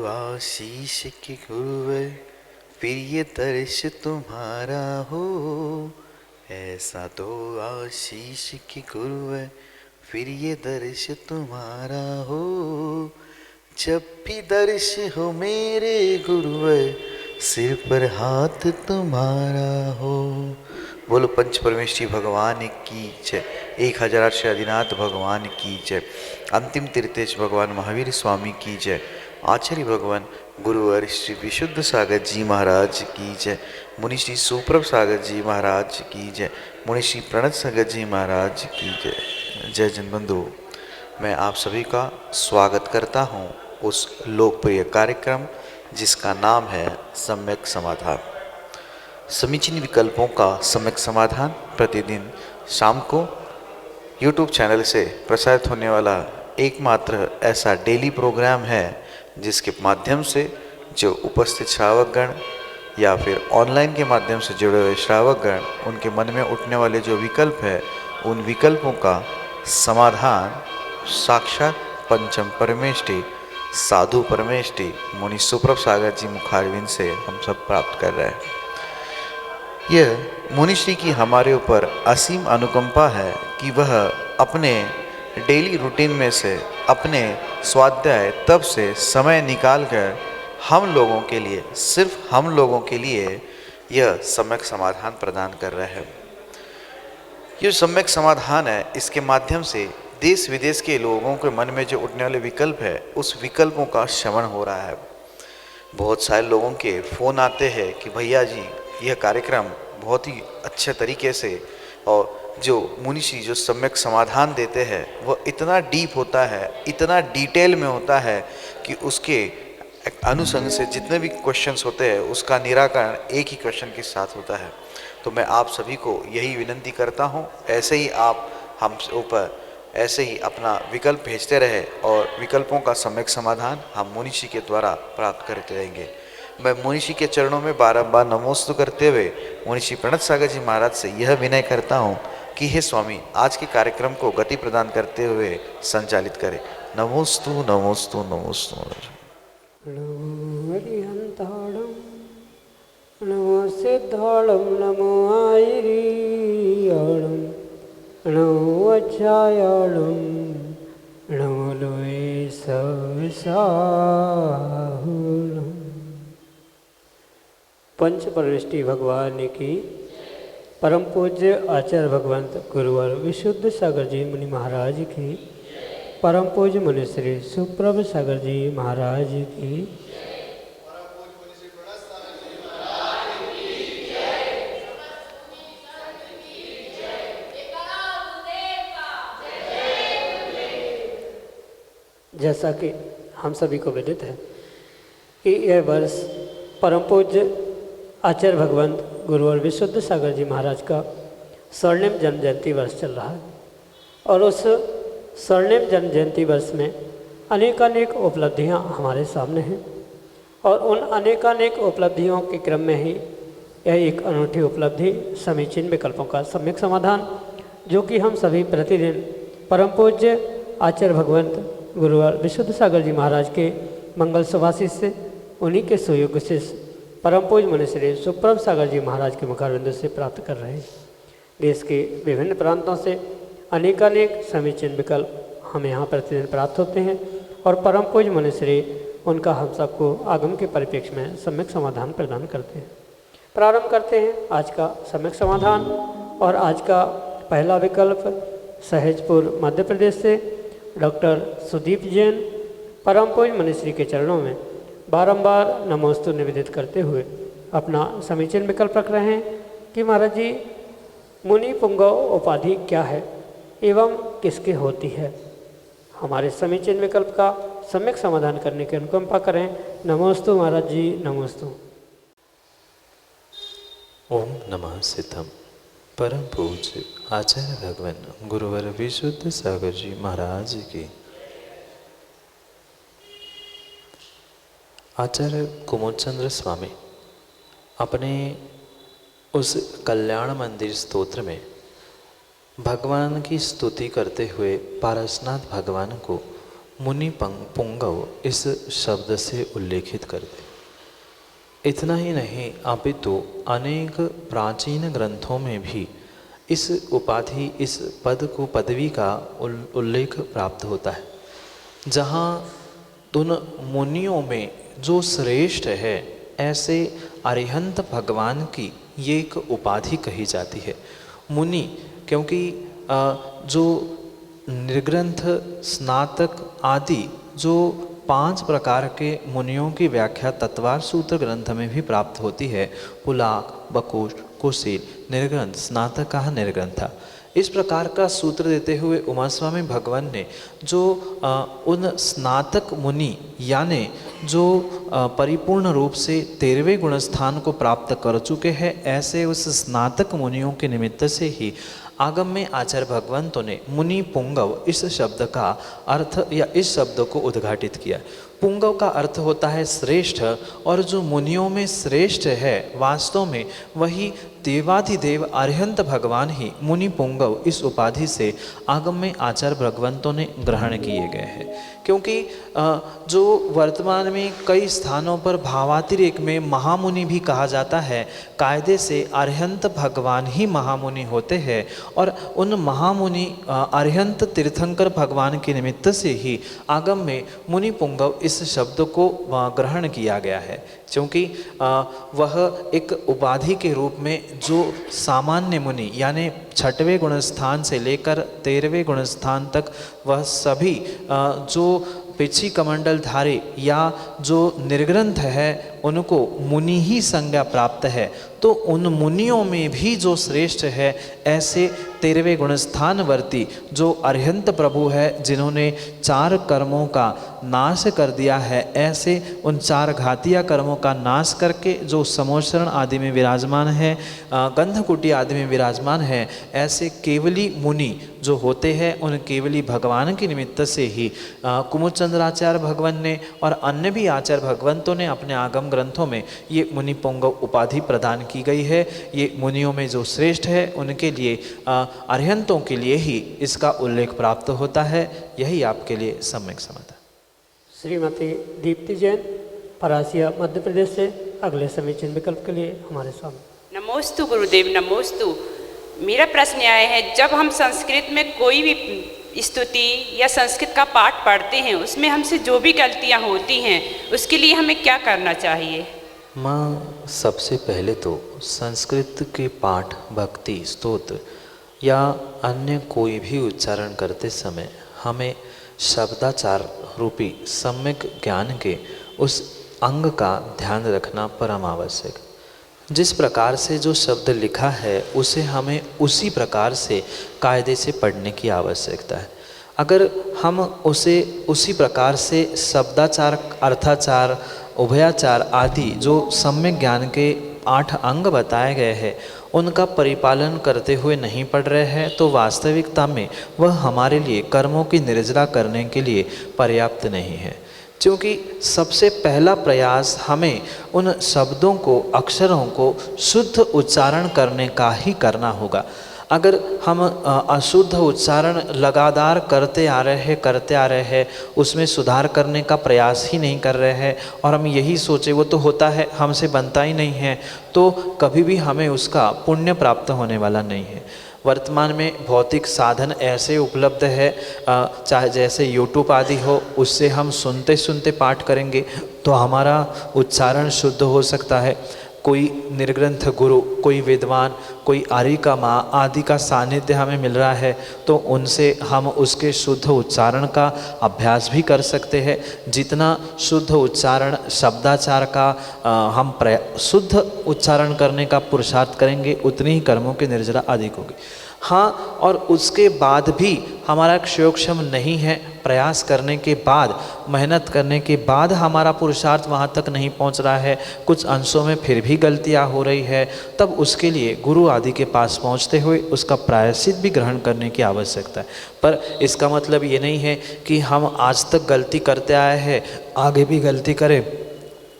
आशीष की गुरुवर प्रिय दर्श तुम्हारा हो। ऐसा तो आशीष की गुरुवर प्रिय दर्श तुम्हारा हो। जब भी दर्श हो मेरे गुरुवर सिर पर हाथ तुम्हारा हो। बोलो पंच परमेश्वरी भगवान की जय। 1008 आदिनाथ भगवान की जय। अंतिम तीर्थेश भगवान महावीर स्वामी की जय। आचार्य भगवान गुरुवर श्री विशुद्ध सागर जी महाराज की जय। मुनि श्री सुप्रभ सागर जी महाराज की जय। मुनि श्री प्रणत सागर जी महाराज की जय। जय जनबंधु, मैं आप सभी का स्वागत करता हूं उस लोकप्रिय कार्यक्रम जिसका नाम है सम्यक समाधान। समीचीन विकल्पों का सम्यक समाधान प्रतिदिन शाम को YouTube चैनल से प्रसारित होने वाला एकमात्र ऐसा डेली प्रोग्राम है जिसके माध्यम से जो उपस्थित श्रावकगण या फिर ऑनलाइन के माध्यम से जुड़े हुए श्रावकगण उनके मन में उठने वाले जो विकल्प है उन विकल्पों का समाधान साक्षात पंचम परमेष्टि साधु परमेष्टि मुनि सुप्रभ सागर जी मुखारविंद से हम सब प्राप्त कर रहे हैं। यह मुनिश्री की हमारे ऊपर असीम अनुकंपा है कि वह अपने डेली रूटीन में से अपने स्वाध्याय तब से समय निकालकर हम लोगों के लिए, सिर्फ हम लोगों के लिए यह सम्यक समाधान प्रदान कर रहे हैं। यह सम्यक समाधान है, इसके माध्यम से देश विदेश के लोगों के मन में जो उठने वाले विकल्प है उस विकल्पों का श्रवण हो रहा है। बहुत सारे लोगों के फ़ोन आते हैं कि भैया जी यह कार्यक्रम बहुत ही अच्छे तरीके से और जो मुनिश्री जो सम्यक समाधान देते हैं वह इतना डीप होता है, इतना डिटेल में होता है कि उसके अनुसंग से जितने भी क्वेश्चंस होते हैं उसका निराकरण एक ही क्वेश्चन के साथ होता है। तो मैं आप सभी को यही विनंती करता हूँ, ऐसे ही आप हम ऊपर ऐसे ही अपना विकल्प भेजते रहे और विकल्पों का सम्यक समाधान हम मुनिश्री के द्वारा प्राप्त करते रहेंगे। मैं मुनिश्री के चरणों में बारंबार नमोस्तु करते हुए मुनिश्री प्रणत सागर जी महाराज से यह विनय करता हूँ कि हे स्वामी आज के कार्यक्रम को गति प्रदान करते हुए संचालित करें। नमोस्तु नमोस्तु नमोस्तु। नमो हरिहंताणं नमो सिद्धाणं नमो आयरीयाणं नमो अज्जायाणं नमो लोये सहसाहुणं। पंच परमेष्टि भगवान की परम पूज्य आचार्य भगवंत गुरुवर विशुद्ध सागर जी मुनि महाराज की, परम पूज्य मुनि श्री सुप्रभ सागर जी महाराज की, जैसा कि हम सभी को विदित है कि यह वर्ष परम पूज्य आचार्य भगवंत गुरुवर विशुद्ध सागर जी महाराज का स्वर्णिम जन्म जयंती वर्ष चल रहा है और उस स्वर्णिम जन्म जयंती वर्ष में अनेकानेक उपलब्धियां हमारे सामने हैं और उन अनेकानेक उपलब्धियों के क्रम में ही यह एक अनूठी उपलब्धि समीचीन विकल्पों का सम्यक समाधान जो कि हम सभी प्रतिदिन परम पूज्य आचार्य भगवंत गुरुवर विशुद्ध सागर जी महाराज के मंगल सुभाषित से उन्हीं के सुयोग से परम पूज्य मुनि श्री सुप्रभ सागर जी महाराज के मुखारविंद से प्राप्त कर रहे हैं। देश के विभिन्न प्रांतों से अनेकानेक समीचीन विकल्प हमें यहाँ प्रतिदिन प्राप्त होते हैं और परम पूज्य मुनि श्री उनका हम सबको आगम के परिप्रेक्ष्य में सम्यक समाधान प्रदान करते हैं। प्रारंभ करते हैं आज का सम्यक समाधान और आज का पहला विकल्प सहेजपुर मध्य प्रदेश से डॉक्टर सुदीप जैन परम पूज्य मुनि श्री के चरणों में बारंबार नमोस्तु निवेदित करते हुए अपना समीचीन विकल्प रख रहे हैं कि महाराज जी मुनि पुंगव उपाधि क्या है एवं किसके होती है। हमारे समीचीन विकल्प का सम्यक समाधान करने की अनुकंपा करें। नमोस्तु महाराज जी, नमोस्तु। ओम नमः सिद्धम। परम पूज्य आचार्य भगवान गुरुवर विशुद्ध सागर जी महाराज की। आचार्य कुमुद चंद्र स्वामी अपने उस कल्याण मंदिर स्तोत्र में भगवान की स्तुति करते हुए पारसनाथ भगवान को मुनि पुंगव इस शब्द से उल्लेखित करते। इतना ही नहीं अपितु अनेक प्राचीन ग्रंथों में भी इस उपाधि, इस पद को, पदवी का उल्लेख प्राप्त होता है, जहाँ उन मुनियों में जो श्रेष्ठ है ऐसे अरिहंत भगवान की ये एक उपाधि कही जाती है मुनि, क्योंकि जो निर्ग्रंथ, स्नातक आदि जो 5 प्रकार के मुनियों की व्याख्या तत्वार सूत्र ग्रंथ में भी प्राप्त होती है। पुलाक, बकुश, कुशील, निर्ग्रंथ, स्नातक, निर्ग्रंथा, इस प्रकार का सूत्र देते हुए उमास्वामी भगवान ने जो उन स्नातक मुनि यानी जो परिपूर्ण रूप से 13वें गुणस्थान को प्राप्त कर चुके हैं, ऐसे उस स्नातक मुनियों के निमित्त से ही आगम में आचार्य भगवंतों ने मुनि पुंगव इस शब्द का अर्थ या इस शब्द को उद्घाटित किया। पुंगव का अर्थ होता है श्रेष्ठ, और जो मुनियों में श्रेष्ठ है वास्तव में वही देवाधिदेव अरिहंत भगवान ही मुनि पुंगव इस उपाधि से आगम में आचार्य भगवंतों ने ग्रहण किए गए हैं। क्योंकि जो वर्तमान में कई स्थानों पर भावातिरेक में महामुनि भी कहा जाता है, कायदे से अरिहंत भगवान ही महामुनि होते हैं, और उन महामुनि अरिहंत तीर्थंकर भगवान के निमित्त से ही आगम में मुनि पुंगव इस शब्द को ग्रहण किया गया है। क्योंकि वह एक उपाधि के रूप में जो सामान्य मुनि यानी 6वें गुणस्थान से लेकर 13वें गुणस्थान तक वह सभी जो पिछी कमंडलधारी या जो निर्ग्रंथ है उनको मुनि ही संज्ञा प्राप्त है। तो उन मुनियों में भी जो श्रेष्ठ है ऐसे 13वें गुणस्थानवर्ती जो अरिहंत प्रभु है, जिन्होंने 4 कर्मों का नाश कर दिया है, ऐसे उन 4 घातिया कर्मों का नाश करके जो समोशरण आदि में विराजमान है, गंधकुटी आदि में विराजमान है, ऐसे केवली मुनि जो होते हैं उन केवली भगवान के निमित्त से ही कुमुदचंद्राचार्य भगवान ने और अन्य भी आचार्य भगवंतों ने अपने आगम ग्रंथों में ये मुनि पुंगव उपाधि प्रदान की गई है। ये मुनियों में जो श्रेष्ठ है उनके लिए, अरिहंतों के लिए ही इसका उल्लेख प्राप्त होता है। यही आपके लिए सम्यक समाधान। श्रीमती दीप्ति जैन, परासिया, मध्य प्रदेश से अगले समीचीन विकल्प के लिए हमारे स्वामी। नमोस्तु गुरुदेव, नमोस्तु। मेरा प्रश्न आया है, जब हम संस्कृत में कोई भी स्तुति या संस्कृत का पाठ पढ़ते हैं उसमें हमसे जो भी गलतियां होती हैं उसके लिए हमें क्या करना चाहिए? माँ, सबसे पहले तो संस्कृत के पाठ, भक्ति, स्तोत्र या अन्य कोई भी उच्चारण करते समय हमें शब्दाचार रूपी सम्यक ज्ञान के उस अंग का ध्यान रखना परम आवश्यक। जिस प्रकार से जो शब्द लिखा है उसे हमें उसी प्रकार से कायदे से पढ़ने की आवश्यकता है। अगर हम उसे उसी प्रकार से शब्दाचार, अर्थाचार, उभयाचार आदि जो सम्यक ज्ञान के 8 अंग बताए गए हैं उनका परिपालन करते हुए नहीं पढ़ रहे हैं तो वास्तविकता में वह हमारे लिए कर्मों की निर्जरा करने के लिए पर्याप्त नहीं है। क्योंकि सबसे पहला प्रयास हमें उन शब्दों को, अक्षरों को शुद्ध उच्चारण करने का ही करना होगा। अगर हम अशुद्ध उच्चारण लगातार करते आ रहे हैं, उसमें सुधार करने का प्रयास ही नहीं कर रहे हैं और हम यही सोचे वो तो होता है, हमसे बनता ही नहीं है, तो कभी भी हमें उसका पुण्य प्राप्त होने वाला नहीं है। वर्तमान में भौतिक साधन ऐसे उपलब्ध है, चाहे जैसे यूट्यूब आदि हो, उससे हम सुनते सुनते पाठ करेंगे तो हमारा उच्चारण शुद्ध हो सकता है। कोई निर्ग्रंथ गुरु, कोई विद्वान, कोई आर्य का माँ आदि का सानिध्य हमें मिल रहा है तो उनसे हम उसके शुद्ध उच्चारण का अभ्यास भी कर सकते हैं। जितना शुद्ध उच्चारण, शब्दाचार का हम शुद्ध उच्चारण करने का पुरुषार्थ करेंगे उतनी ही कर्मों की निर्जरा अधिक होगी। हाँ, और उसके बाद भी हमारा क्षयोक्षम नहीं है, प्रयास करने के बाद, मेहनत करने के बाद हमारा पुरुषार्थ वहाँ तक नहीं पहुँच रहा है, कुछ अंशों में फिर भी गलतियाँ हो रही है, तब उसके लिए गुरु आदि के पास पहुँचते हुए उसका प्रायश्चित भी ग्रहण करने की आवश्यकता है। पर इसका मतलब ये नहीं है कि हम आज तक गलती करते आए हैं, आगे भी गलती करें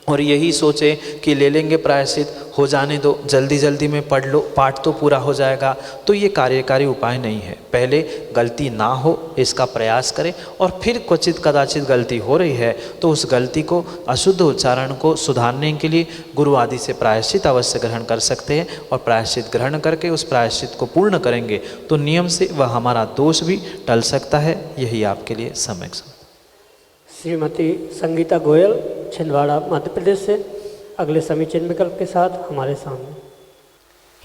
और यही सोचे कि ले लेंगे प्रायश्चित, हो जाने दो, जल्दी जल्दी में पढ़ लो, पाठ तो पूरा हो जाएगा, तो ये कार्यकारी उपाय नहीं है। पहले गलती ना हो इसका प्रयास करें, और फिर क्वचित कदाचित गलती हो रही है तो उस गलती को, अशुद्ध उच्चारण को सुधारने के लिए गुरु आदि से प्रायश्चित अवश्य ग्रहण कर सकते हैं। और प्रायश्चित ग्रहण करके उस प्रायश्चित को पूर्ण करेंगे तो नियम से वह हमारा दोष भी टल सकता है। यही आपके लिए सम्यक समझ। श्रीमती संगीता गोयल, छिंदवाड़ा, मध्य प्रदेश से अगले समीचीन विकल्प के साथ हमारे सामने।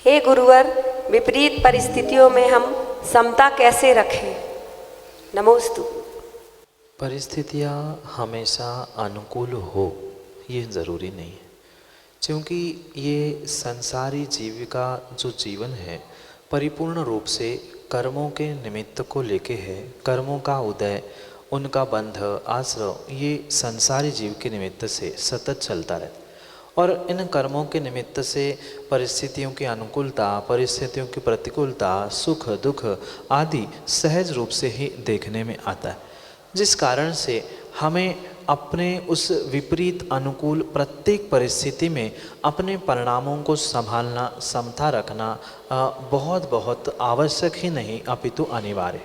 हे गुरुवर, विपरीत परिस्थितियों में हम समता कैसे रखें? नमोस्तु। परिस्थितियाँ हमेशा अनुकूल हो ये ज़रूरी नहीं है, क्योंकि ये संसारी जीविका जो जीवन है परिपूर्ण रूप से कर्मों के निमित्त को लेके है। कर्मों का उदय, उनका बंध, आश्रय, ये संसारी जीव के निमित्त से सतत चलता रहता है। और इन कर्मों के निमित्त से परिस्थितियों की अनुकूलता, परिस्थितियों की प्रतिकूलता, सुख दुख आदि सहज रूप से ही देखने में आता है, जिस कारण से हमें अपने उस विपरीत अनुकूल प्रत्येक परिस्थिति में अपने परिणामों को संभालना, समता रखना बहुत बहुत आवश्यक ही नहीं अपितु अनिवार्य।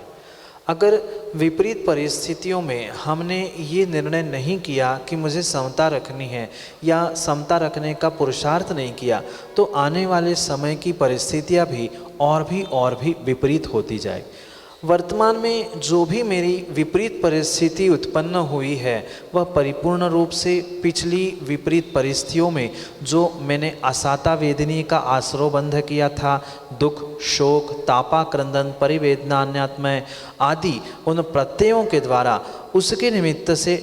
अगर विपरीत परिस्थितियों में हमने ये निर्णय नहीं किया कि मुझे समता रखनी है या समता रखने का पुरुषार्थ नहीं किया, तो आने वाले समय की परिस्थितियाँ भी और भी विपरीत होती जाए। वर्तमान में जो भी मेरी विपरीत परिस्थिति उत्पन्न हुई है वह परिपूर्ण रूप से पिछली विपरीत परिस्थितियों में जो मैंने असाता वेदनी का आश्रय बंध किया था, दुख, शोक, तापा, क्रंदन, परिवेदना, अन्यात्मय आदि उन प्रत्ययों के द्वारा उसके निमित्त से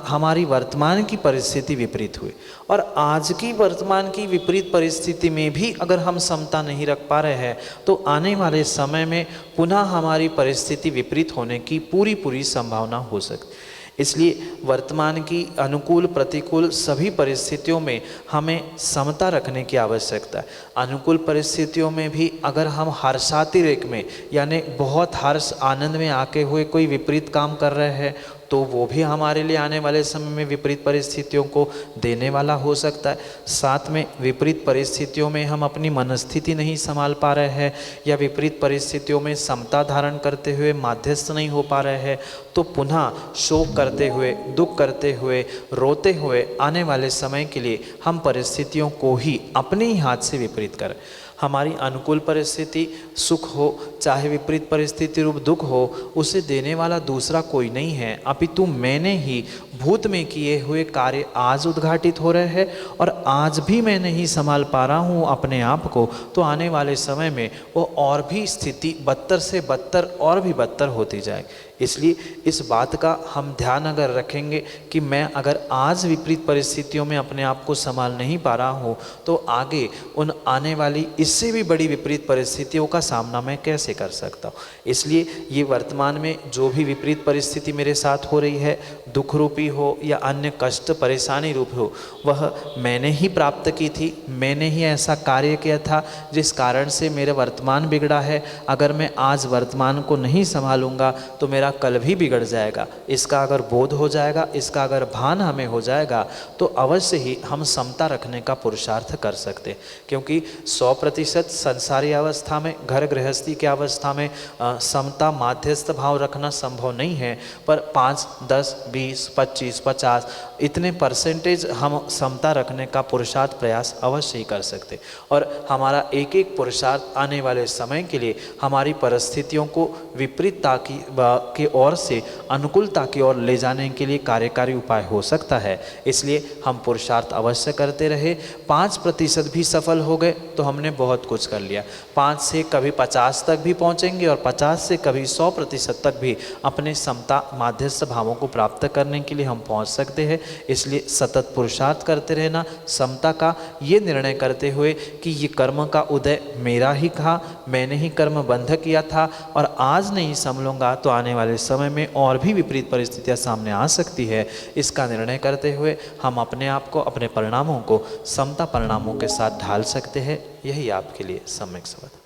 हमारी वर्तमान की परिस्थिति विपरीत हुई। और आज की वर्तमान की विपरीत परिस्थिति में भी अगर हम समता नहीं रख पा रहे हैं तो आने वाले समय में पुनः हमारी परिस्थिति विपरीत होने की पूरी संभावना हो सकती। इसलिए वर्तमान की अनुकूल प्रतिकूल सभी परिस्थितियों में हमें समता रखने की आवश्यकता है। अनुकूल परिस्थितियों में भी अगर हम हर्षातिरेक में यानी बहुत हर्ष आनंद में आके हुए कोई विपरीत काम कर रहे हैं तो वो भी हमारे लिए आने वाले समय में विपरीत परिस्थितियों को देने वाला हो सकता है। साथ में विपरीत परिस्थितियों में हम अपनी मनस्थिति नहीं संभाल पा रहे हैं या विपरीत परिस्थितियों में समता धारण करते हुए माध्यस्थ नहीं हो पा रहे हैं तो पुनः शोक करते हुए, दुख करते हुए, रोते हुए आने वाले समय के लिए हम परिस्थितियों को ही अपने ही हाथ से विपरीत करें। हमारी अनुकूल परिस्थिति सुख हो चाहे विपरीत परिस्थिति रूप दुख हो, उसे देने वाला दूसरा कोई नहीं है अपितु मैंने ही भूत में किए हुए कार्य आज उद्घाटित हो रहे हैं और आज भी मैं नहीं संभाल पा रहा हूँ अपने आप को, तो आने वाले समय में वो और भी स्थिति बदतर से बदतर और भी बदतर होती जाए। इसलिए इस बात का हम ध्यान अगर रखेंगे कि मैं अगर आज विपरीत परिस्थितियों में अपने आप को संभाल नहीं पा रहा हूँ तो आगे उन आने वाली इससे भी बड़ी विपरीत परिस्थितियों का सामना मैं कैसे कर सकता हूँ। इसलिए ये वर्तमान में जो भी विपरीत परिस्थिति मेरे साथ हो रही है, दुख रूपी हो या अन्य कष्ट परेशानी रूप हो, वह मैंने ही प्राप्त की थी, मैंने ही ऐसा कार्य किया था जिस कारण से मेरा वर्तमान बिगड़ा है। अगर मैं आज वर्तमान को नहीं संभालूंगा तो मेरा कल भी बिगड़ जाएगा। इसका अगर बोध हो जाएगा, इसका अगर भान हमें हो जाएगा तो अवश्य ही हम समता रखने का पुरुषार्थ कर सकते हैं। क्योंकि 100% संसारी अवस्था में, घर गृहस्थी की अवस्था में समता माध्यस्थ भाव रखना संभव नहीं है, पर 5, 10, 20, 25, 50 इतने परसेंटेज हम समता रखने का पुरुषार्थ प्रयास अवश्य ही कर सकते। और हमारा एक एक पुरुषार्थ आने वाले समय के लिए हमारी परिस्थितियों को विपरीतता की ओर से अनुकूलता की ओर ले जाने के लिए कार्यकारी उपाय हो सकता है। इसलिए हम पुरुषार्थ अवश्य करते रहे। 5% भी सफल हो गए तो हमने बहुत कुछ कर लिया। 5 से कभी 50 तक भी पहुंचेंगे और 50 से कभी 100% तक भी अपने समता माध्यस्थ भावों को प्राप्त करने के लिए हम पहुंच सकते हैं। इसलिए सतत पुरुषार्थ करते रहना, समता का ये निर्णय करते हुए कि ये कर्म का उदय मेरा ही था, मैंने ही कर्म बंध किया था और आज नहीं संभलूंगा तो आने वाले समय में और भी विपरीत परिस्थितियां सामने आ सकती है। इसका निर्णय करते हुए हम अपने आप को, अपने परिणामों को समता परिणामों के साथ ढाल सकते हैं। यही आपके लिए सम्यक संवाद।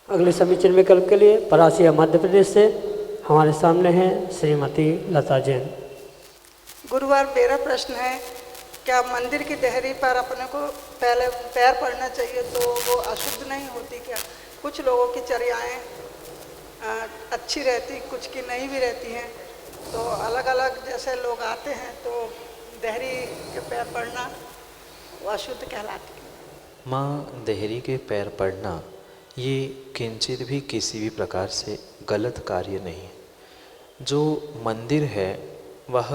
अगले समीचीन विकल्प के लिए परासिया मध्य प्रदेश से हमारे सामने हैं श्रीमती लता जैन। गुरुवार, मेरा प्रश्न है क्या मंदिर की देहरी पर अपने को पहले पैर पड़ना चाहिए तो वो अशुद्ध नहीं होती क्या? कुछ लोगों की चर्याएँ अच्छी रहती, कुछ की नहीं भी रहती हैं, तो अलग अलग जैसे लोग आते हैं तो देहरी के पैर पड़ना वो अशुद्ध कहलाती है। माँ, देहरी के पैर पड़ना ये किंचित भी किसी भी प्रकार से गलत कार्य नहीं है। जो मंदिर है वह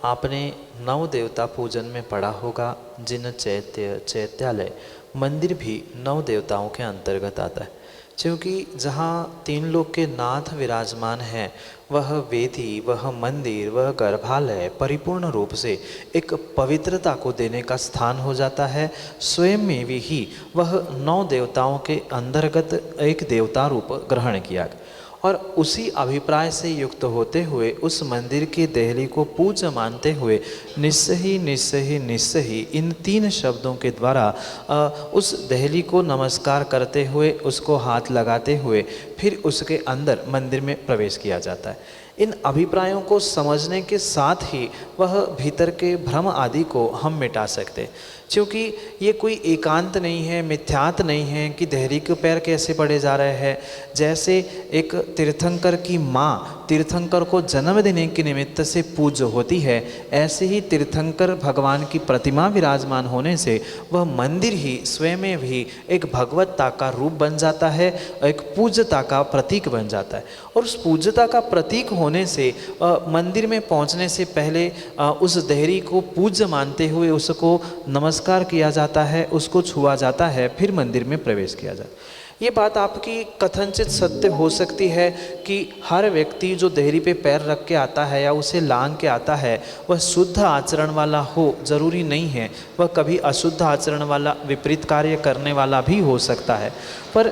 आपने नव देवता पूजन में पढ़ा होगा, जिन चैत्यालय मंदिर भी नव देवताओं के अंतर्गत आता है, क्योंकि जहाँ तीन लोक के नाथ विराजमान हैं वह वेदी, वह मंदिर, वह गर्भालय परिपूर्ण रूप से एक पवित्रता को देने का स्थान हो जाता है। स्वयं में भी ही वह नौ देवताओं के अंतर्गत एक देवता रूप ग्रहण किया और उसी अभिप्राय से युक्त होते हुए उस मंदिर की देहली को पूज्य मानते हुए निश्चय ही निश्चय ही निश्चय ही इन तीन शब्दों के द्वारा उस देहली को नमस्कार करते हुए, उसको हाथ लगाते हुए फिर उसके अंदर मंदिर में प्रवेश किया जाता है। इन अभिप्रायों को समझने के साथ ही वह भीतर के भ्रम आदि को हम मिटा सकते, क्योंकि ये कोई एकांत नहीं है, मिथ्यात नहीं है कि देहरी के पैर कैसे पड़े जा रहे हैं। जैसे एक तीर्थंकर की माँ तीर्थंकर को जन्म देने के निमित्त से पूज्य होती है, ऐसे ही तीर्थंकर भगवान की प्रतिमा विराजमान होने से वह मंदिर ही स्वयं में भी एक भगवत्ता का रूप बन जाता है, एक पूज्यता का प्रतीक बन जाता है। और उस पूज्यता का प्रतीक होने से मंदिर में पहुंचने से पहले उस देहरी को पूज्य मानते हुए उसको नमस्कार किया जाता है, उसको छुआ जाता है, फिर मंदिर में प्रवेश किया जाता है। ये बात आपकी कथनचित सत्य हो सकती है कि हर व्यक्ति जो देहरी पे पैर रख के आता है या उसे लांग के आता है वह शुद्ध आचरण वाला हो, ज़रूरी नहीं है। वह कभी अशुद्ध आचरण वाला, विपरीत कार्य करने वाला भी हो सकता है। पर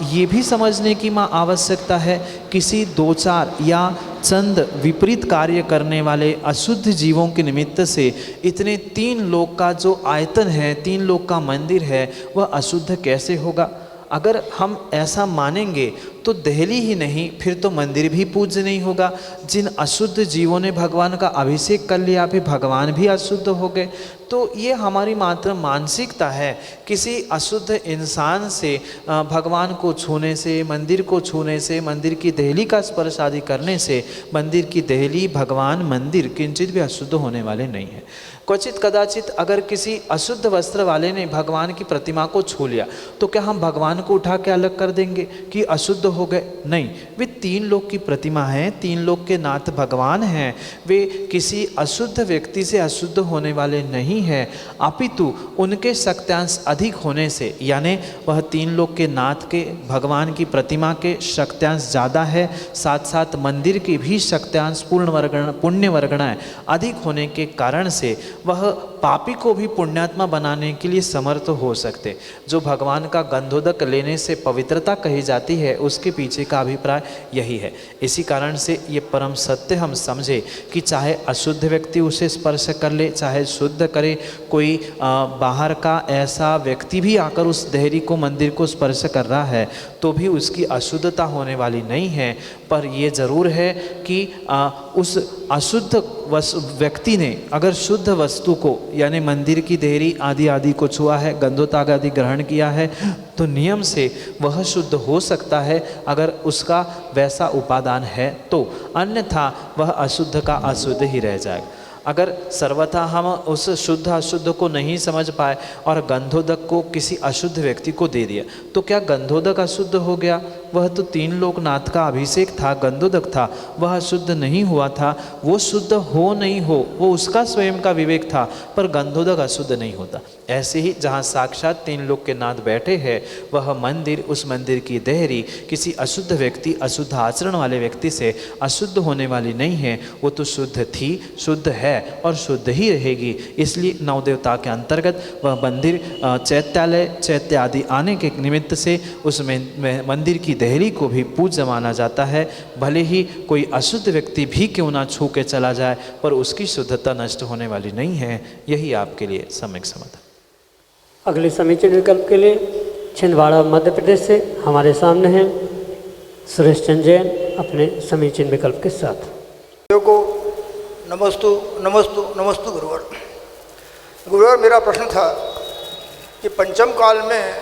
ये भी समझने की माँ आवश्यकता है, किसी दो चार या चंद विपरीत कार्य करने वाले अशुद्ध जीवों के निमित्त से इतने तीन लोक का जो आयतन है, तीन लोक का मंदिर है, वह अशुद्ध कैसे होगा? अगर हम ऐसा मानेंगे तो देहली ही नहीं, फिर तो मंदिर भी पूज्य नहीं होगा। जिन अशुद्ध जीवों ने भगवान का अभिषेक कर लिया फिर भगवान भी अशुद्ध हो गए। तो ये हमारी मात्र मानसिकता है। किसी अशुद्ध इंसान से भगवान को छूने से, मंदिर को छूने से, मंदिर की देहली का स्पर्श आदि करने से मंदिर की देहली, भगवान, मंदिर किंचित भी अशुद्ध होने वाले नहीं हैं। क्वचित कदाचित अगर किसी अशुद्ध वस्त्र वाले ने भगवान की प्रतिमा को छू लिया तो क्या हम भगवान को उठा के अलग कर देंगे कि अशुद्ध हो गए? नहीं, वे तीन लोक की प्रतिमा है, तीन लोक के नाथ भगवान हैं, वे किसी अशुद्ध व्यक्ति से अशुद्ध होने वाले नहीं हैं, अपितु उनके शक्त्यांश अधिक होने से, यानी वह तीन लोक के नाथ के, भगवान की प्रतिमा के शक्त्यांश ज़्यादा है, साथ साथ मंदिर की भी शक्त्यांश पुण्य वर्गणाएँ अधिक होने के कारण से वह पापी को भी पुण्यात्मा बनाने के लिए समर्थ हो सकते। जो भगवान का गंधोदक लेने से पवित्रता कही जाती है, उसके पीछे का अभिप्राय यही है। इसी कारण से ये परम सत्य हम समझे कि चाहे अशुद्ध व्यक्ति उसे स्पर्श कर ले, चाहे शुद्ध करे, कोई बाहर का ऐसा व्यक्ति भी आकर उस देहरी को, मंदिर को स्पर्श कर रहा है तो भी उसकी अशुद्धता होने वाली नहीं है। पर ये ज़रूर है कि उस अशुद्ध व्यक्ति ने अगर शुद्ध वस्तु को, यानी मंदिर की देहरी आदि आदि को छुआ है, गंधोताग आदि ग्रहण किया है, तो नियम से वह शुद्ध हो सकता है अगर उसका वैसा उपादान है तो, अन्यथा वह अशुद्ध का अशुद्ध ही रह जाएगा। अगर सर्वथा हम उस शुद्ध अशुद्ध को नहीं समझ पाए और गंधोदक को किसी अशुद्ध व्यक्ति को दे दिया तो क्या गंधोदक अशुद्ध हो गया? वह तो तीन लोकनाथ का अभिषेक था, गंधोदक था, वह शुद्ध नहीं हुआ था। वो शुद्ध हो नहीं हो, वो उसका स्वयं का विवेक था, पर गंधोदक अशुद्ध नहीं होता। ऐसे ही जहाँ साक्षात तीन लोक के नाथ बैठे हैं, वह मंदिर, उस मंदिर की देहरी किसी अशुद्ध व्यक्ति, अशुद्ध आचरण वाले व्यक्ति से अशुद्ध होने वाली नहीं है। वो तो शुद्ध थी, शुद्ध है और शुद्ध ही रहेगी। इसलिए नवदेवता के अंतर्गत वह मंदिर, चैत्यालय, चैत्य आदि आने के निमित्त से उस मंदिर की देहरी को भी पूज्य माना जाता है। भले ही कोई अशुद्ध व्यक्ति भी क्यों ना छू के चला जाए, पर उसकी शुद्धता नष्ट होने वाली नहीं है। यही आपके लिए सम्यक समाधान। अगले समीचीन विकल्प के लिए छिंदवाड़ा मध्य प्रदेश से हमारे सामने हैं सुरेश चंद्र जैन अपने समीचीन विकल्प के साथ। को नमस्तु नमस्तु नमस्तु गुरुवर। गुरुवर, मेरा प्रश्न था कि पंचम काल में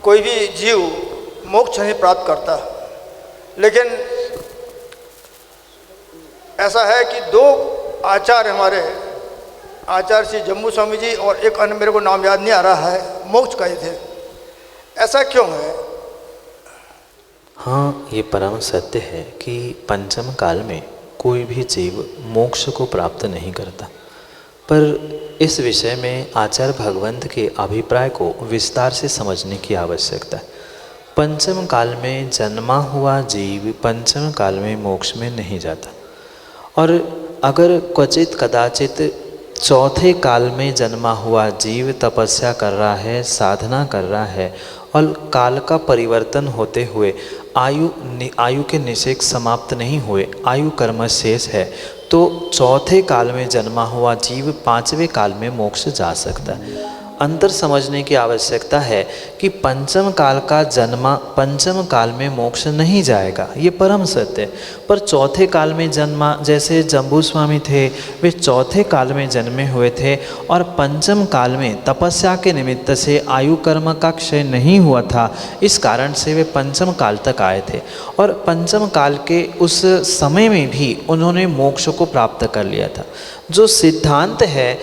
कोई भी जीव मोक्ष नहीं प्राप्त करता, लेकिन ऐसा है कि दो आचार्य हमारे, आचार्य श्री जम्बू स्वामी जी और एक अन्य मेरे को नाम याद नहीं आ रहा है, मोक्ष कहे थे। ऐसा क्यों है? हाँ, ये परम सत्य है कि पंचम काल में कोई भी जीव मोक्ष को प्राप्त नहीं करता, पर इस विषय में आचार्य भगवंत के अभिप्राय को विस्तार से समझने की आवश्यकता है। पंचम काल में जन्मा हुआ जीव पंचम काल में मोक्ष में नहीं जाता, और अगर क्वचित कदाचित चौथे काल में जन्मा हुआ जीव तपस्या कर रहा है, साधना कर रहा है, और काल का परिवर्तन होते हुए आयु के निषेक समाप्त नहीं हुए, आयु कर्म शेष है, तो चौथे काल में जन्मा हुआ जीव पांचवें काल में मोक्ष जा सकता है। अंतर समझने की आवश्यकता है कि पंचम काल का जन्मा पंचम काल में मोक्ष नहीं जाएगा, ये परम सत्य है। पर चौथे काल में जन्मा, जैसे जम्बू स्वामी थे, वे चौथे काल में जन्मे हुए थे और पंचम काल में तपस्या के निमित्त से आयु कर्म का क्षय नहीं हुआ था, इस कारण से वे पंचम काल तक आए थे, और पंचम काल के उस समय में भी उन्होंने मोक्ष को प्राप्त कर लिया था। जो सिद्धांत है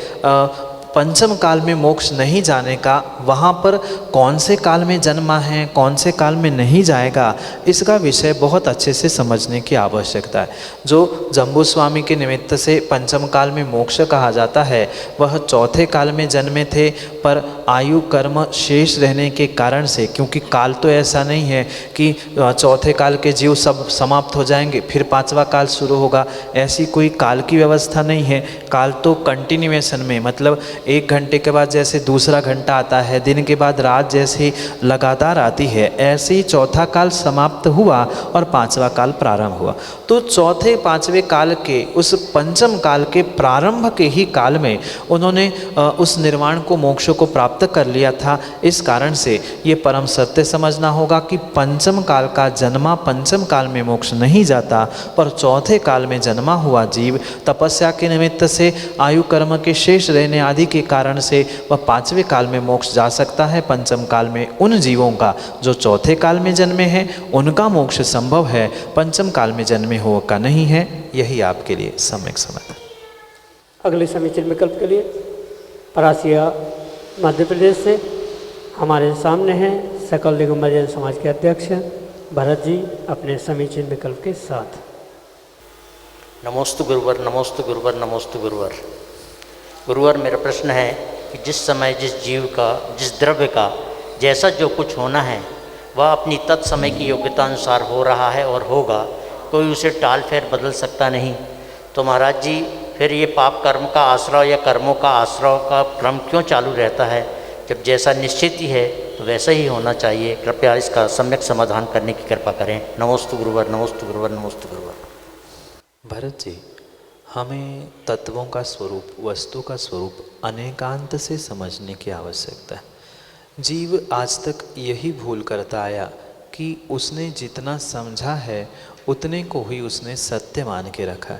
पंचम काल में मोक्ष नहीं जाने का, वहाँ पर कौन से काल में जन्मा है, कौन से काल में नहीं जाएगा, इसका विषय बहुत अच्छे से समझने की आवश्यकता है। जो जम्बू स्वामी के निमित्त से पंचम काल में मोक्ष कहा जाता है, वह चौथे काल में जन्मे थे, पर आयु कर्म शेष रहने के कारण से, क्योंकि काल तो ऐसा नहीं है कि चौथे काल के जीव सब समाप्त हो जाएंगे फिर पांचवा काल शुरू होगा, ऐसी कोई काल की व्यवस्था नहीं है। काल तो कंटिन्यूएशन में, मतलब 1 घंटे के बाद जैसे दूसरा घंटा आता है, दिन के बाद रात जैसे लगातार आती है, ऐसे ही चौथा काल समाप्त हुआ और पांचवा काल प्रारंभ हुआ। तो चौथे पांचवें काल के उस पंचम काल के प्रारंभ के ही काल में उन्होंने उस निर्वाण को, मोक्ष को प्राप्त कर लिया था। इस कारण से ये परम सत्य समझना होगा कि पंचम काल का जन्मा पंचम काल में मोक्ष नहीं जाता, पर चौथे काल में जन्मा हुआ जीव तपस्या के निमित्त से, आयु कर्म के शेष रहने आदि के कारण से वह पांचवें काल में मोक्ष जा सकता है। पंचम काल में उन जीवों का जो चौथे काल में जन्मे हैं उनका मोक्ष संभव है, पंचम काल में जन्मे हुओं का नहीं है। यही आपके लिए सम्यक समाधान। अगले समीचीन विकल्प के लिए परासिया मध्य प्रदेश से हमारे सामने हैं सकल दिगंबर जैन समाज के अध्यक्ष भरत जी अपने समीचीन विकल्प के साथ। नमोस्तु गुरुवर, नमोस्तु गुरुवर, नमोस्तु गुरुवर। गुरुवर, मेरा प्रश्न है कि जिस समय जिस जीव का, जिस द्रव्य का जैसा जो कुछ होना है वह अपनी तत्समय की योग्यता अनुसार हो रहा है और होगा, कोई उसे टाल फेर बदल सकता नहीं, तो महाराज जी फिर ये पाप कर्म का आश्रय या कर्मों का आश्रय का क्रम क्यों चालू रहता है? जब जैसा निश्चित ही है तो वैसा ही होना चाहिए। कृपया इसका सम्यक समाधान करने की कृपा करें। नमोस्तु गुरुवर, नमोस्तु गुरुवर, नमोस्तु गुरुवर। भरत जी, हमें तत्वों का स्वरूप, वस्तु का स्वरूप अनेकांत से समझने की आवश्यकता है। जीव आज तक यही भूल करता आया कि उसने जितना समझा है उतने को ही उसने सत्य मान के रखा,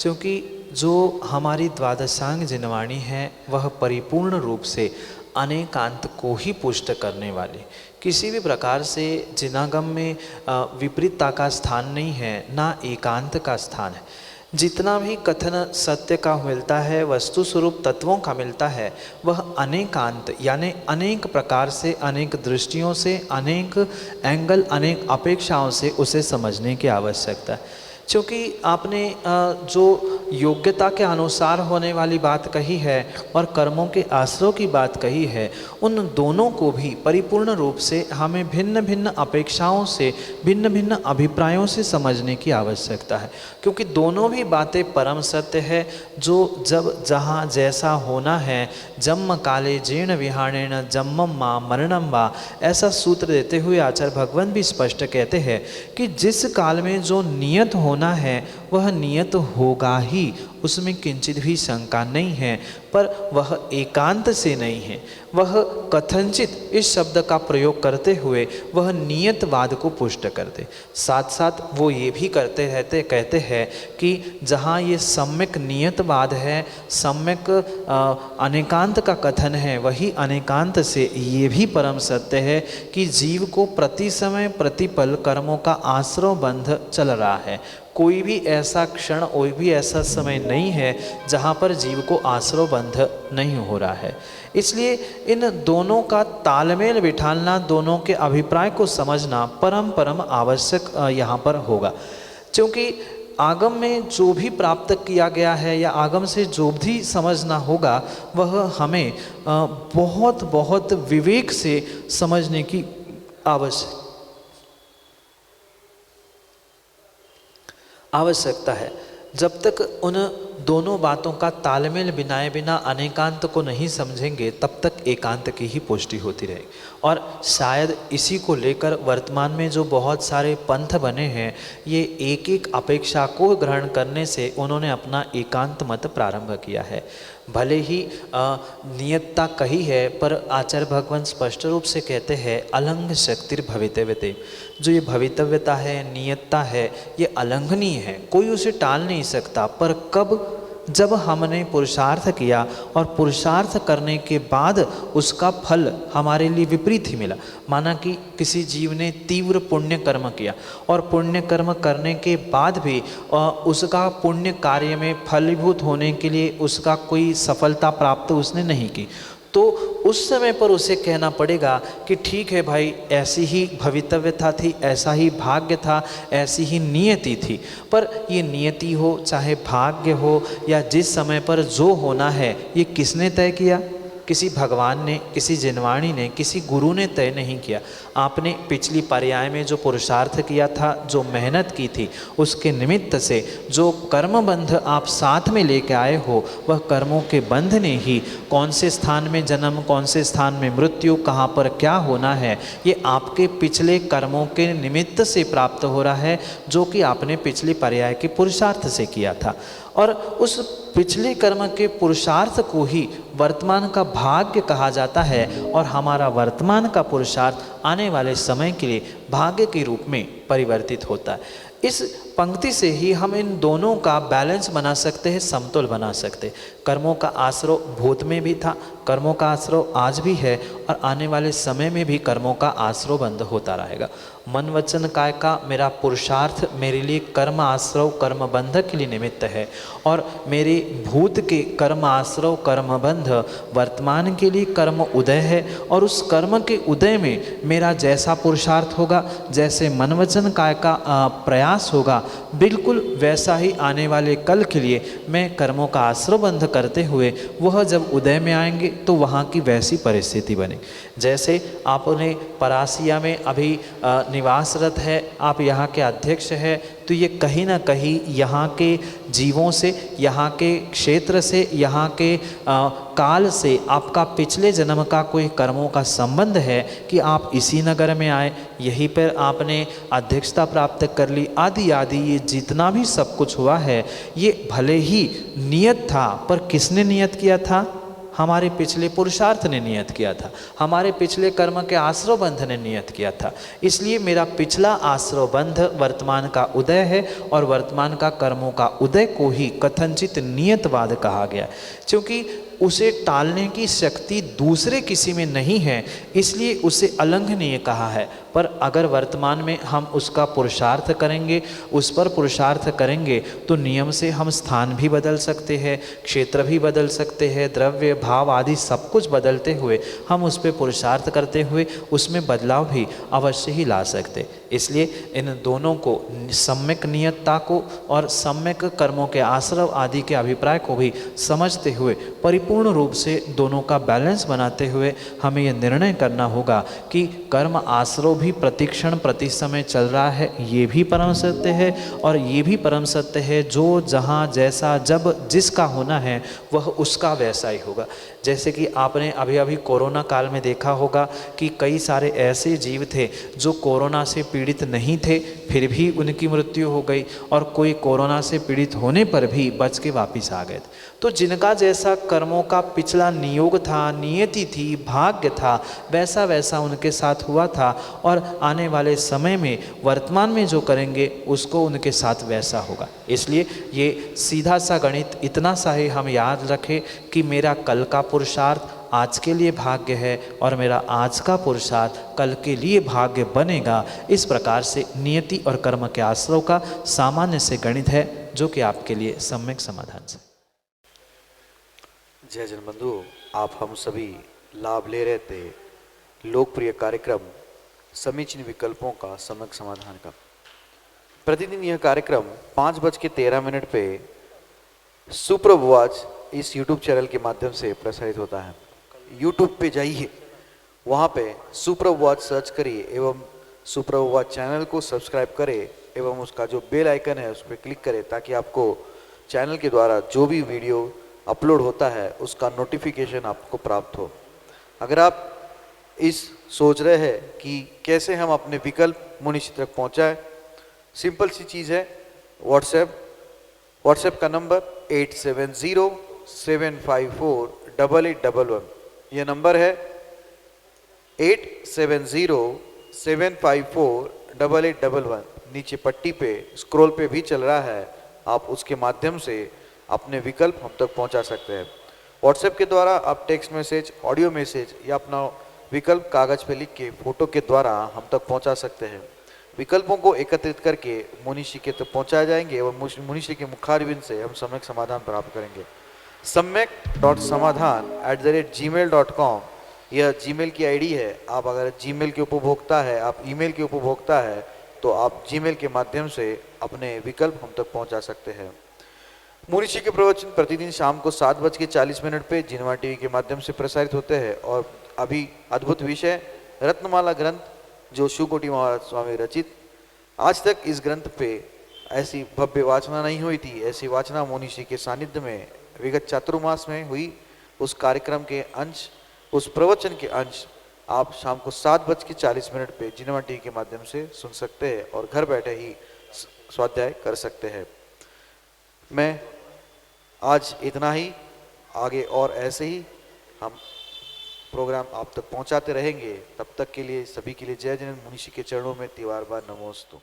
क्योंकि जो हमारी द्वादशांग जिनवाणी है वह परिपूर्ण रूप से अनेकांत को ही पुष्ट करने वाली, किसी भी प्रकार से जिनागम में विपरीतता का स्थान नहीं है, ना एकांत का स्थान है। जितना भी कथन सत्य का मिलता है, वस्तु स्वरूप तत्वों का मिलता है, वह अनेकांत यानी अनेक प्रकार से, अनेक दृष्टियों से, अनेक एंगल, अनेक अपेक्षाओं से उसे समझने की आवश्यकता है। क्योंकि आपने जो योग्यता के अनुसार होने वाली बात कही है और कर्मों के आश्रय की बात कही है, उन दोनों को भी परिपूर्ण रूप से हमें भिन्न भिन्न अपेक्षाओं से, भिन्न भिन्न अभिप्रायों से समझने की आवश्यकता है, क्योंकि दोनों भी बातें परम सत्य है। जो जब जहाँ जैसा होना है, जन्म काले जीर्ण विहाणेन जन्मम मां मरणम वा, ऐसा सूत्र देते हुए आचार्य भगवंत भी स्पष्ट कहते हैं कि जिस काल में जो नियत होना है वह नियत होगा ही, उसमें किंचित भी शंका नहीं है, पर वह एकांत से नहीं है। वह कथनचित इस शब्द का प्रयोग करते हुए वह नियतवाद को पुष्ट करते, साथ साथ वो ये भी कहते हैं कि जहाँ ये सम्यक नियतवाद है, सम्यक अनेकांत का कथन है, वही अनेकांत से ये भी परम सत्य है कि जीव को प्रति समय प्रतिपल कर्मों का आश्रव बंध चल रहा है। कोई भी ऐसा क्षण, कोई भी ऐसा समय नहीं है जहाँ पर जीव को आश्रव बंध नहीं हो रहा है। इसलिए इन दोनों का तालमेल बिठाना, दोनों के अभिप्राय को समझना परम आवश्यक यहाँ पर होगा। क्योंकि आगम में जो भी प्राप्त किया गया है या आगम से जो भी समझना होगा वह हमें बहुत विवेक से समझने की आवश्यकता है। जब तक उन दोनों बातों का तालमेल बिनाए बिना अनेकांत को नहीं समझेंगे तब तक एकांत की ही पुष्टि होती रहेगी। और शायद इसी को लेकर वर्तमान में जो बहुत सारे पंथ बने हैं, ये एक एक अपेक्षा को ग्रहण करने से उन्होंने अपना एकांत मत प्रारंभ किया है। भले ही नियतता कही है, पर आचार्य भगवान स्पष्ट रूप से कहते हैं अलंघ शक्तिर भवितव्यते। जो ये भवितव्यता है, नियतता है, ये अलंघनीय है, कोई उसे टाल नहीं सकता। पर कब? जब हमने पुरुषार्थ किया और पुरुषार्थ करने के बाद उसका फल हमारे लिए विपरीत ही मिला। माना कि किसी जीव ने तीव्र पुण्य कर्म किया और पुण्य कर्म करने के बाद भी उसका पुण्य कार्य में फलीभूत होने के लिए उसका कोई सफलता प्राप्त उसने नहीं की, तो उस समय पर उसे कहना पड़ेगा कि ठीक है भाई, ऐसी ही भवितव्यता थी, ऐसा ही भाग्य था, ऐसी ही नियति थी। पर ये नियति हो चाहे भाग्य हो या जिस समय पर जो होना है, ये किसने तय किया? किसी भगवान ने, किसी जिनवाणी ने, किसी गुरु ने तय नहीं किया। आपने पिछली पर्याय में जो पुरुषार्थ किया था, जो मेहनत की थी, उसके निमित्त से जो कर्म बंध आप साथ में लेके आए हो, वह कर्मों के बंध ने ही कौन से स्थान में जन्म, कौन से स्थान में मृत्यु, कहाँ पर क्या होना है, ये आपके पिछले कर्मों के निमित्त से प्राप्त हो रहा है, जो कि आपने पिछली पर्याय के पुरुषार्थ से किया था। और उस पिछले कर्म के पुरुषार्थ को ही वर्तमान का भाग्य कहा जाता है और हमारा वर्तमान का पुरुषार्थ आने वाले समय के लिए भाग्य के रूप में परिवर्तित होता है। इस पंक्ति से ही हम इन दोनों का बैलेंस बना सकते हैं, समतोल बना सकते हैं। कर्मों का आश्रव भूत में भी था, कर्मों का आश्रव आज भी है और आने वाले समय में भी कर्मों का आश्रव बंद होता रहेगा। मन वचन काय का मेरा पुरुषार्थ मेरे लिए कर्म आश्रव कर्म बंध के लिए निमित्त है और मेरे भूत के कर्म आश्रव कर्म बंध वर्तमान के लिए कर्म उदय है। और उस कर्म के उदय में मेरा जैसा पुरुषार्थ होगा, जैसे मन वचन काय का प्रयास होगा, बिल्कुल वैसा ही आने वाले कल के लिए मैं कर्मों का आश्रव बंध करते हुए वह जब उदय में आएंगे तो वहाँ की वैसी परिस्थिति बने। जैसे आपने परासिया में अभी निवासरत है, आप यहाँ के अध्यक्ष हैं, तो ये कहीं ना कहीं यहाँ के जीवों से, यहाँ के क्षेत्र से, यहाँ के काल से आपका पिछले जन्म का कोई कर्मों का संबंध है कि आप इसी नगर में आए, यहीं पर आपने अध्यक्षता प्राप्त कर ली, आदि आदि। ये जितना भी सब कुछ हुआ है, ये भले ही नियत था, पर किसने नियत किया था? हमारे पिछले पुरुषार्थ ने नियत किया था, हमारे पिछले कर्म के आश्रव बंध ने नियत किया था। इसलिए मेरा पिछला आश्रव बंध वर्तमान का उदय है और वर्तमान का कर्मों का उदय को ही कथनचित नियतवाद कहा गया, क्योंकि उसे टालने की शक्ति दूसरे किसी में नहीं है, इसलिए उसे अलंघनीय कहा है। पर अगर वर्तमान में हम उसका पुरुषार्थ करेंगे, उस पर पुरुषार्थ करेंगे, तो नियम से हम स्थान भी बदल सकते हैं, क्षेत्र भी बदल सकते हैं, द्रव्य भाव आदि सब कुछ बदलते हुए हम उस पर पुरुषार्थ करते हुए उसमें बदलाव भी अवश्य ही ला सकते। इसलिए इन दोनों को, सम्यक नियतता को और सम्यक कर्मों के आश्रव आदि के अभिप्राय को भी समझते हुए परिपूर्ण रूप से दोनों का बैलेंस बनाते हुए हमें यह निर्णय करना होगा कि कर्म आश्रव भी प्रतिक्षण प्रति समय चल रहा है, ये भी परम सत्य है। और ये भी परम सत्य है जो जहाँ जैसा जब जिसका होना है वह उसका वैसा ही होगा। जैसे कि आपने अभी अभी कोरोना काल में देखा होगा कि कई सारे ऐसे जीव थे जो कोरोना से पीड़ित नहीं थे, फिर भी उनकी मृत्यु हो गई, और कोई कोरोना से पीड़ित होने पर भी बच के वापस आ गए। तो जिनका जैसा कर्मों का पिछला नियोग था, नियति थी, भाग्य था, वैसा वैसा उनके साथ हुआ था, और आने वाले समय में वर्तमान में जो करेंगे उसको उनके साथ वैसा होगा। इसलिए ये सीधा सा गणित इतना सा ही हम याद रखें कि मेरा कल का पुरुषार्थ आज के लिए भाग्य है और मेरा आज का पुरुषार्थ कल के लिए भाग्य बनेगा। इस प्रकार से नियति और कर्म के आश्रय का सामान्य से गणित है, जो कि आपके लिए सम्यक समाधान से। जय जन बंधु, आप हम सभी लाभ ले रहे थे लोकप्रिय कार्यक्रम समीचीन विकल्पों का सम्यक समाधान का। प्रतिदिन यह कार्यक्रम 5:13 पे सुप्रभुवाच इस YouTube चैनल के माध्यम से प्रसारित होता है। YouTube पे जाइए, वहाँ पे सुप्रभुवाच सर्च करिए एवं सुप्रभुवाच चैनल को सब्सक्राइब करें एवं उसका जो बेल आइकन है उस पर क्लिक करें, ताकि आपको चैनल के द्वारा जो भी वीडियो अपलोड होता है उसका नोटिफिकेशन आपको प्राप्त हो। अगर आप इस सोच रहे हैं कि कैसे हम अपने विकल्प मुनिषी तक पहुँचाएँ, सिंपल सी चीज़ है, व्हाट्सएप का नंबर 8707548811। यह नंबर है 8707548811। नीचे पट्टी पे स्क्रॉल पे भी चल रहा है, आप उसके माध्यम से अपने विकल्प हम तक पहुंचा सकते हैं। व्हाट्सएप के द्वारा आप टेक्स्ट मैसेज, ऑडियो मैसेज या अपना विकल्प कागज पे लिख के फोटो के द्वारा हम तक पहुंचा सकते हैं। विकल्पों को एकत्रित करके मुनिषी के तक पहुंचाए जाएंगे एवं मुनिषी के मुखारविंद से हम सम्यक समाधान प्राप्त करेंगे। सम्यक.समाधान@gmail.com यह जीमेल की आईडी है। आप अगर जीमेल के उपभोक्ता है, आप ईमेल के उपभोक्ता है, तो आप जीमेल के माध्यम से अपने विकल्प हम तक पहुंचा सकते हैं। मुनिषी के प्रवचन प्रतिदिन शाम को 7:40 पे जिनवा टीवी के माध्यम से प्रसारित होते हैं। और अभी अद्भुत विषय रत्नमाला ग्रंथ जो शिवकोटि महाराज स्वामी रचित, आज तक इस ग्रंथ पे ऐसी भव्य वाचना नहीं हुई थी। ऐसी वाचना मुनिषी के सानिध्य में विगत चातुर्मास में हुई। उस कार्यक्रम के अंश, उस प्रवचन के अंश आप शाम को 7:40 पे जिनवा टीवी के माध्यम से सुन सकते हैं और घर बैठे ही स्वाध्याय कर सकते हैं। मैं आज इतना ही, आगे और ऐसे ही हम प्रोग्राम आप तक पहुंचाते रहेंगे। तब तक के लिए सभी के लिए जय जन। मुनिषी के चरणों में तिवार बार नमोस्तु।